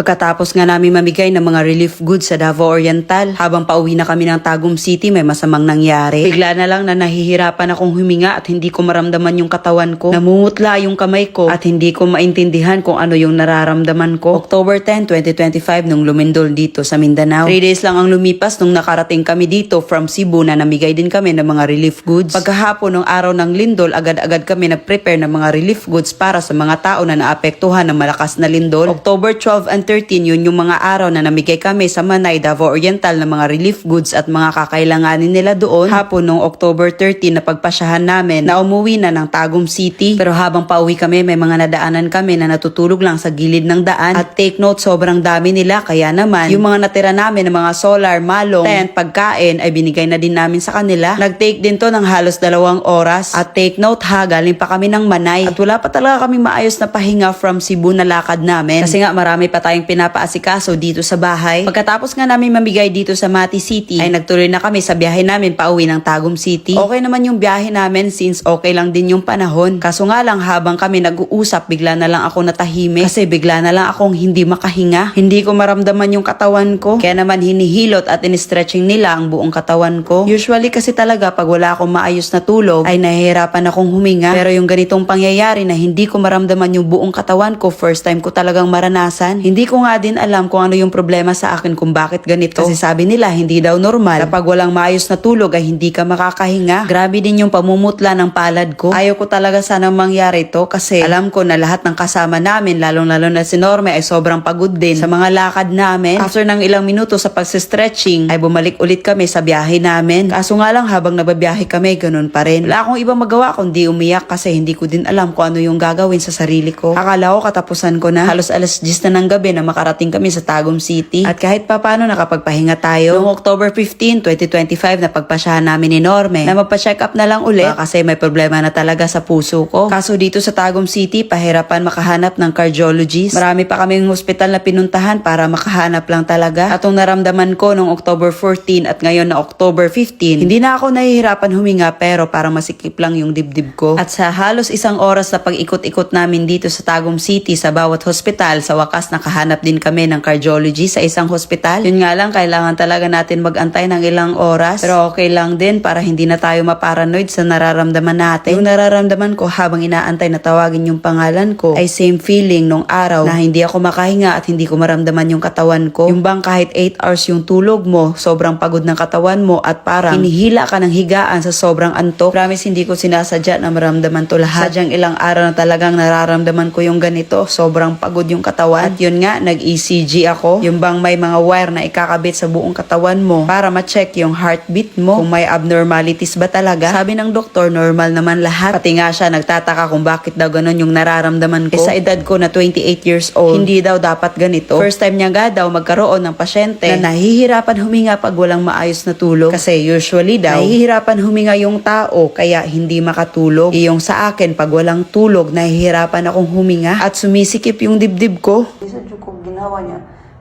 Pagkatapos nga namin mamigay ng mga relief goods sa Davao Oriental, habang pauwi na kami ng Tagum City may masamang nangyari. Bigla na lang na nahihirapan akong huminga at hindi ko maramdaman yung katawan ko. Namumutla yung kamay ko at hindi ko maintindihan kung ano yung nararamdaman ko. October 10, 2025 nung lumindol dito sa Mindanao. 3 days lang ang lumipas nung nakarating kami dito from Cebu na namigay din kami ng mga relief goods. Pagkahapon ng araw ng lindol, agad-agad kami nag-prepare ng mga relief goods para sa mga tao na naapektuhan ng malakas na lindol. October 12 and 13, yun yung mga araw na namigay kami sa Manay, Davao Oriental ng mga relief goods at mga kakailanganin nila doon. Hapon nung October 13 na pagpasyahan namin na umuwi na ng Tagum City. Pero habang pauwi kami, may mga nadaanan kami na natutulog lang sa gilid ng daan. At take note, sobrang dami nila. Kaya naman, yung mga natira namin ng mga solar, malong, tent, pagkain ay binigay na din namin sa kanila. Nag-take din to ng halos 2 oras. At take note ha, galing pa kami ng Manay. At wala pa talaga kami maayos na pahinga from Cebu na lakad namin. Kasi nga marami pa tayong pinapaasikaso dito sa bahay. Pagkatapos nga namin mamigay dito sa Mati City, ay nagtuloy na kami sa biyahe namin pauwi ng Tagum City. Okay naman yung biyahe namin since okay lang din yung panahon. Kaso nga lang habang kami nag-uusap, bigla na lang ako natahimik. Kasi bigla na lang akong hindi makahinga. Hindi ko maramdaman yung katawan ko. Kaya naman hinihilot at in-stretching nila ang buong katawan ko. Usually kasi talaga pag wala akong maayos na tulog, ay nahihirapan akong huminga. Pero yung ganitong pangyayari na hindi ko maramdaman yung buong katawan ko, first time ko talagang maranasan. Hindi ko nga din alam kung ano yung problema sa akin kung bakit ganito. Kasi sabi nila hindi daw normal kapag walang maayos na tulog ay hindi ka makakahinga. Grabe din yung pamumutla ng palad ko. Ayaw ko talaga sanang mangyari to kasi alam ko na lahat ng kasama namin, lalong-lalo na si Norme, ay sobrang pagod din sa mga lakad namin. After ng ilang minuto sa pagse-stretching ay bumalik ulit kami sa biyahe namin. Kaso nga lang habang nababiyahe kami, ganun pa rin. Wala akong ibang magawa kundi umiyak kasi hindi ko din alam kung ano yung gagawin sa sarili ko. Akala ko katapusan ko na. Halos alas 10 na ng gabi na makarating kami sa Tagum City. At kahit paano nakapagpahinga tayo. Noong October 15, 2025 na pagpasyahan namin ni Norme na magpa-check up na lang ulit kasi may problema na talaga sa puso ko. Kaso dito sa Tagum City, pahirapan makahanap ng cardiologist. Marami pa kaming hospital na pinuntahan para makahanap lang talaga. At ang naramdaman ko noong October 14 at ngayon na October 15, hindi na ako nahihirapan huminga pero parang masikip lang yung dibdib ko. At sa halos 1 oras na pag-ikot-ikot namin dito sa Tagum City sa bawat hospital, sa wakas nakahanap din kami ng cardiologist sa isang hospital. Yun nga lang, kailangan talaga natin magantay ng ilang oras. Pero okay lang din para hindi na tayo maparanoid sa nararamdaman natin. Yung nararamdaman ko habang inaantay na tawagin yung pangalan ko ay same feeling nung araw na hindi ako makahinga at hindi ko maramdaman yung katawan ko. Yung bang kahit 8 hours yung tulog mo, sobrang pagod ng katawan mo at parang hinihila ka ng higaan sa sobrang antok. Promise hindi ko sinasadya na maramdaman to lahat. Sadyang ilang araw na talagang nararamdaman ko yung ganito. Sobrang pagod yung katawan. At yun nga, nag-ECG ako. Yung bang may mga wire na ikakabit sa buong katawan mo para ma-check yung heartbeat mo. Kung may abnormalities ba talaga. Sabi ng doktor, normal naman lahat. Pati nga siya nagtataka kung bakit daw ganun yung nararamdaman ko. Sa edad ko na 28 years old, hindi daw dapat ganito. First time niya nga daw magkaroon ng pasyente na nahihirapan huminga pag walang maayos na tulog. Kasi usually daw, nahihirapan huminga yung tao kaya hindi makatulog. Yung sa akin, pag walang tulog, nahihirapan akong huminga at sumisikip yung dibdib ko. Isa ko ginawa niya.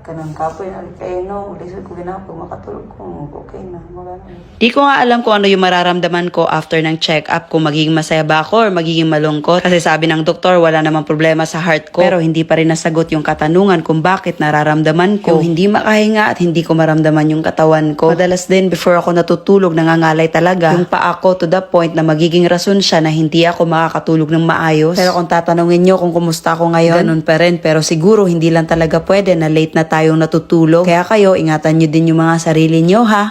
Kanang kapoy na kaya no, lisod ko ginawa pag makatulog ko, okay na, magano. Di ko nga alam kung ano yung mararamdaman ko after ng check-up, kung magiging masaya ba ako or magiging malungkot. Kasi sabi ng doktor, wala namang problema sa heart ko. Pero hindi pa rin nasagot yung katanungan kung bakit nararamdaman ko yung hindi makahinga at hindi ko maramdaman yung katawan ko. Madalas din before ako natutulog, nangangalay talaga yung paa ko to the point na magiging rason siya na hindi ako makakatulog ng maayos. Pero kung tatanungin nyo kung kumusta ako ngayon, ganun pa rin. Pero siguro hindi lang talaga pwede na late na tayong natutulog. Kaya kayo, ingatan nyo din yung mga sarili nyo ha.